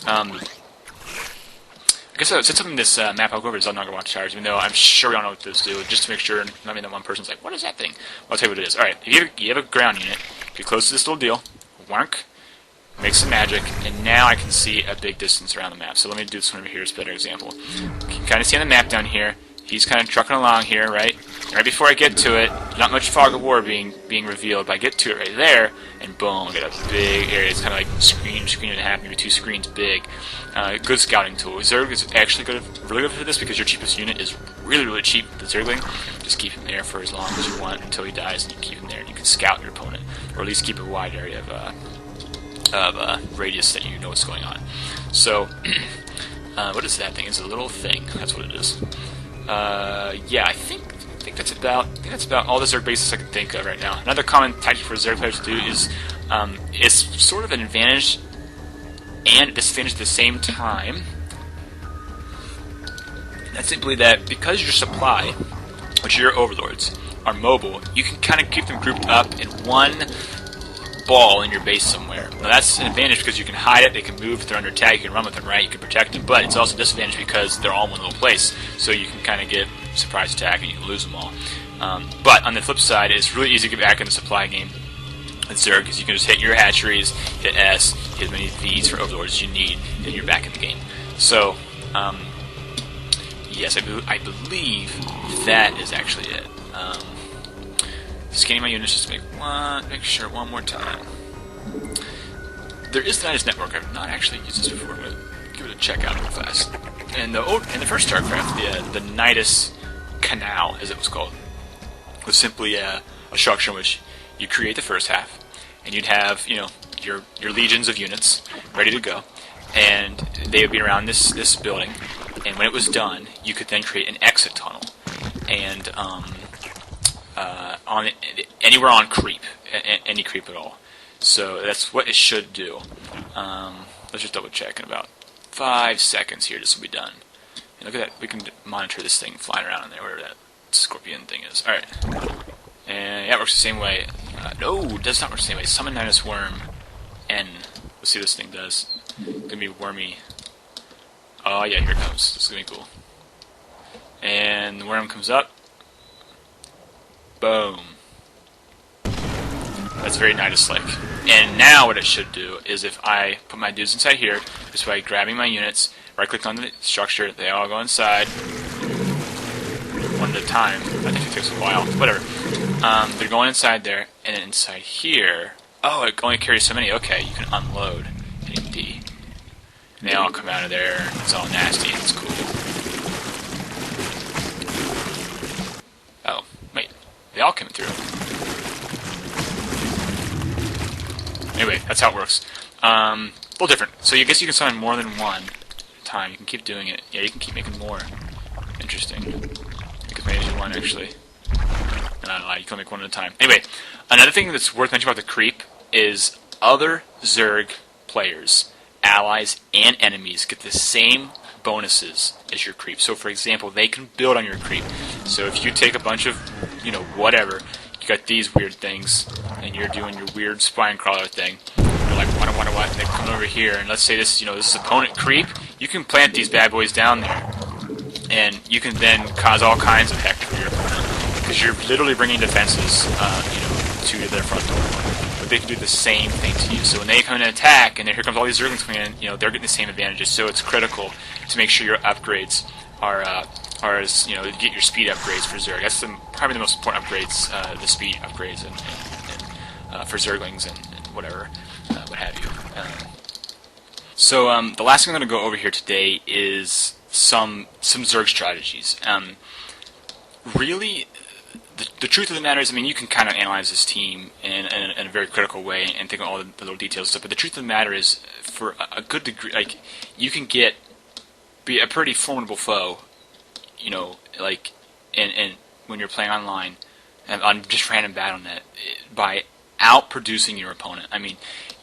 I guess since I'm in this map, I'll go over to Zerg Watchtowers, even though I'm sure we all know what this do, just to make sure not me that one person's like, what is that thing? Well, I'll tell you what it is. Alright, if you have a ground unit, get close to this little deal, wark, make some magic, and now I can see a big distance around the map. So let me do this one over here as a better example. You can kind of see on the map down here, he's kind of trucking along here, right? And right before I get to it, not much fog of war being revealed, but I get to it right there, and boom, I get a big area. It's kind of like screen and a half, maybe 2 screens big. Good scouting tool. Zerg is actually really good for this because your cheapest unit is really cheap. The Zergling, just keep him there for as long as you want until he dies, and you keep him there, and you can scout your opponent, or at least keep a wide area of radius that you know what's going on. So, what is that thing? It's a little thing. That's what it is. Yeah, I think that's about all the Zerg bases I can think of right now. Another common tactic for Zerg players to do is it's sort of an advantage and disadvantage at the same time. That's simply that because your supply, which are your overlords, are mobile, you can kind of keep them grouped up in one ball in your base somewhere. Now that's an advantage because you can hide it, they can move, if they're under attack, you can run with them, right? You can protect them, but it's also a disadvantage because they're all in one little place, so you can kind of get surprise attack and you can lose them all. But on the flip side, it's really easy to get back in the supply game with Zerg because you can just hit your hatcheries, hit S, hit as many V's for overlords as you need, and you're back in the game. So, yes, I believe that is actually it. Scanning my units just to make sure one more time. There is the Nidus network. I've not actually used this before. I'm going to give it a check out real fast. And in the first Starcraft, the Nidus Canal, as it was called, was simply a structure in which you create the first half, and you'd have your legions of units ready to go, and they would be around this building. And when it was done, you could then create an exit tunnel, and on anywhere on creep, any creep at all. So that's what it should do. Let's just double check in about 5 seconds here. This will be done. And look at that. We can monitor this thing flying around in there, whatever that scorpion thing is. All right. And yeah, it works the same way. No, it does not work the same way. Summon Nidus Worm N. Let's see what this thing does. It's gonna be wormy. Oh yeah, here it comes. This is gonna be cool. And the worm comes up. Boom. That's very Nidus-like. And now what it should do is if I put my dudes inside here, just by grabbing my units, right-click on the structure, they all go inside, one at a time. I think it takes a while. Whatever. They're going inside there, and then inside here, oh, it only carries so many. Okay, you can unload. Hitting D. And they all come out of there. It's all nasty. It's cool. Oh, wait. They all came through. Anyway, that's how it works. A little different. So I guess you can summon more than one time. You can keep doing it. Yeah, you can keep making more. Interesting. Make as many as you want, actually. No, not a lie. You can make one at a time. Anyway, another thing that's worth mentioning about the creep is other Zerg players, allies, and enemies get the same bonuses as your creep. So, for example, they can build on your creep. So if you take a bunch of, whatever, you got these weird things, and you're doing your weird spine crawler thing. You're like, what? And they come over here, and let's say this, this is opponent creep. You can plant these bad boys down there, and you can then cause all kinds of heck for your opponent because you're literally bringing defenses, to their front door. But they can do the same thing to you. So when they come in and attack, and here comes all these Zerglings coming in, they're getting the same advantages. So it's critical to make sure your upgrades are as get your speed upgrades for Zerg. That's probably the most important upgrades, the speed upgrades, and for Zerglings and whatever, what have you. So the last thing I'm going to go over here today is some Zerg strategies. Really, the truth of the matter is, you can kind of analyze this team in a very critical way and think of all the little details and stuff. But the truth of the matter is, for a good degree, you can be a pretty formidable foe. And when you're playing online and on just random Battle.net by outproducing your opponent.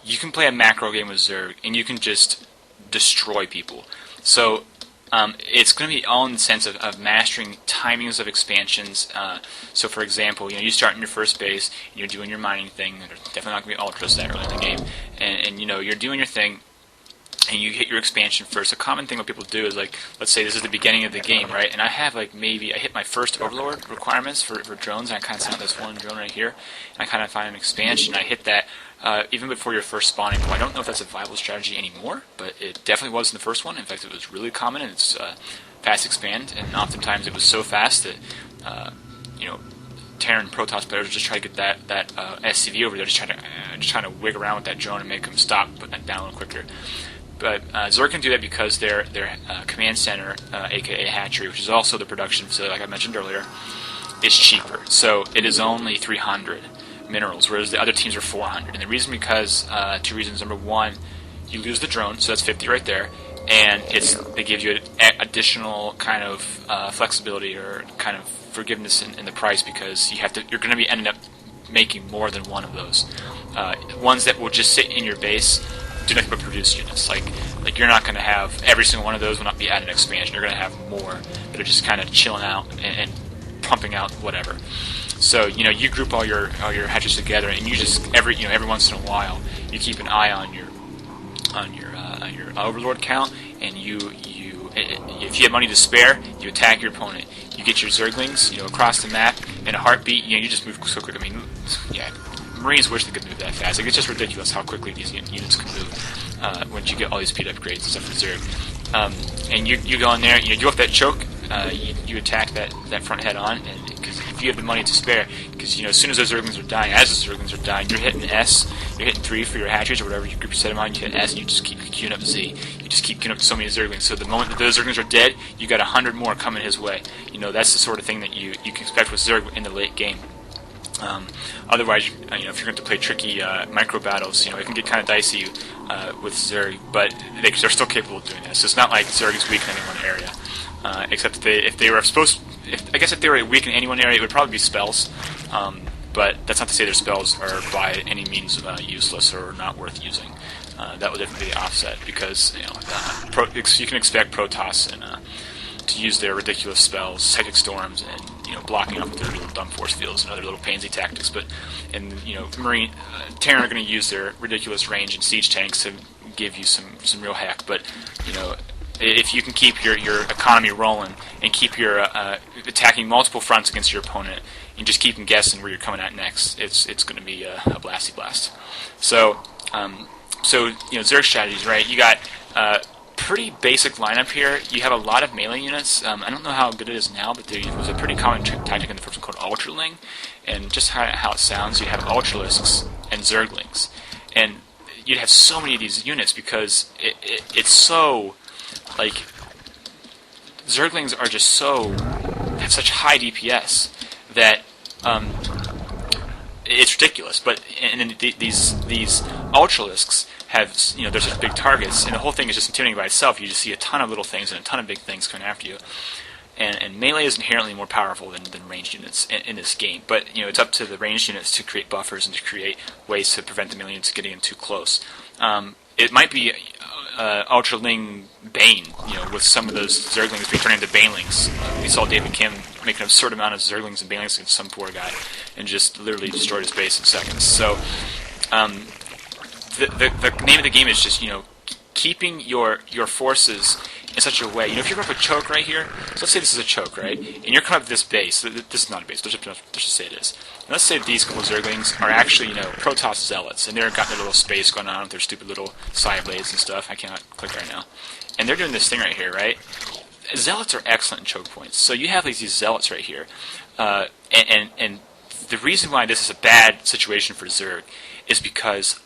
You can play a macro game with Zerg and you can just destroy people. So it's going to be all in the sense of mastering timings of expansions. So for example, you start in your first base and you're doing your mining thing. There's definitely not going to be ultras that early in the game, and you're doing your thing. and you hit your expansion first. A common thing what people do is, like, let's say this is the beginning of the game, right? And I have, like, maybe I hit my first overlord requirements for drones, and I kind of sent out this one drone right here, and I kind of find an expansion. I hit that even before your first spawning point. I don't know if that's a viable strategy anymore, but it definitely was in the first one. In fact, it was really common, and it's fast expand, and oftentimes it was so fast that you know, Terran Protoss players just try to get that SCV over there, just trying to wig around with that drone and make them stop, putting that down a little quicker. But Zerg can do that because their command center, aka hatchery, which is also the production facility, like I mentioned earlier, is cheaper. So it is only 300 minerals, whereas the other teams are 400. And the reason because two reasons. Number one, you lose the drone, so that's 50 right there, and they give you an additional kind of flexibility or kind of forgiveness in the price, because you're going to be ending up making more than one of those. Ones that will just sit in your base do nothing but produce units. Like you're not going to have every single one of those will not be added expansion. You're going to have more that are just kind of chilling out and pumping out whatever. So you group all your hatches together, and you just every once in a while you keep an eye on your overlord count, and if you have money to spare, you attack your opponent. You get your Zerglings across the map in a heartbeat. You just move so quick. I mean, yeah. Marines wish they could move that fast. Like, it's just ridiculous how quickly these units can move once you get all these speed upgrades and stuff for Zerg. And you go in there, you go up that choke, you attack that front head on, and because if you have the money to spare, because as soon as those Zerglings are dying, you're hitting S, you're hitting 3 for your hatcheries or whatever you group set them on, you hit S, and you just keep queuing up Z. You just keep queuing up so many Zerglings. So the moment that those Zerglings are dead, you got 100 more coming his way. That's the sort of thing that you can expect with Zerg in the late game. Otherwise, if you're going to play tricky micro battles, it can get kind of dicey with Zerg, but they're still capable of doing this. So it's not like Zerg is weak in any one area, except if they were supposed. If they were weak in any one area, it would probably be spells. But that's not to say their spells are by any means useless or not worth using. That would definitely be the offset, because you can expect Protoss to use their ridiculous spells, psychic storms, and blocking off with their little dumb force fields and other little pansy tactics. But Marine Terran are going to use their ridiculous range and siege tanks to give you some real hack. But if you can keep your economy rolling and keep your attacking multiple fronts against your opponent, and just keep them guessing where you're coming at next, it's going to be a blasty blast. So Zerg strategies, right? You got pretty basic lineup here. You have a lot of melee units. I don't know how good it is now, but there was a pretty common tactic in the first one called Ultraling, and just how it sounds, you have Ultralisks and Zerglings, and you'd have so many of these units because it's so, like, Zerglings are just have such high DPS that it's ridiculous. But these Ultralisks have, they're such big targets, and the whole thing is just intimidating by itself. You just see a ton of little things and a ton of big things coming after you. And melee is inherently more powerful than ranged units in this game. But it's up to the ranged units to create buffers and to create ways to prevent the melee units getting in too close. It might be Ultraling Bane, with some of those Zerglings being turned into Banelings. We saw David Kim make an absurd amount of Zerglings and Banelings against some poor guy, and just literally destroyed his base in seconds. So the name of the game is just keeping your forces in such a way. If you're going up a choke right here, so let's say this is a choke, right? And you're coming up this base. This is not a base. Let's just say it is. And let's say these couple Zerglings are actually, Protoss Zealots, and they've got their little space going on with their stupid little side blades and stuff. I cannot click right now. And they're doing this thing right here, right? Zealots are excellent in choke points. So you have these Zealots right here. And the reason why this is a bad situation for Zerg is because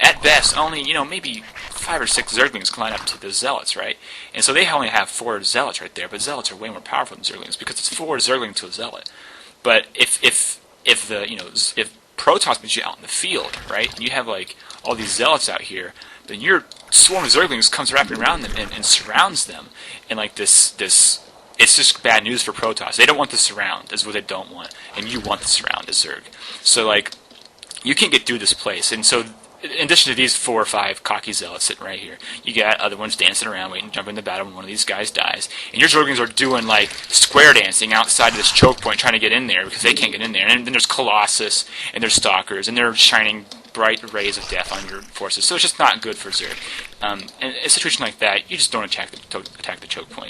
at best, only, maybe 5 or 6 Zerglings can line up to the Zealots, right? And so they only have 4 Zealots right there, but Zealots are way more powerful than Zerglings because it's 4 Zerglings to a Zealot. But if Protoss puts you out in the field, right, and you have like all these Zealots out here, then your swarm of Zerglings comes wrapping around them and surrounds them, and like this. It's just bad news for Protoss. They don't want the surround. That's what they don't want, and you want the surround as Zerg. So like, you can't get through this place, and so. In addition to these 4 or 5 cocky Zealots sitting right here, you got other ones dancing around, waiting to jump into battle when one of these guys dies. And your Zerglings are doing, like, square dancing outside of this choke point trying to get in there because they can't get in there. And then there's Colossus, and there's Stalkers, and they're shining bright rays of death on your forces, so it's just not good for Zerg. In a situation like that, you just don't attack the choke point.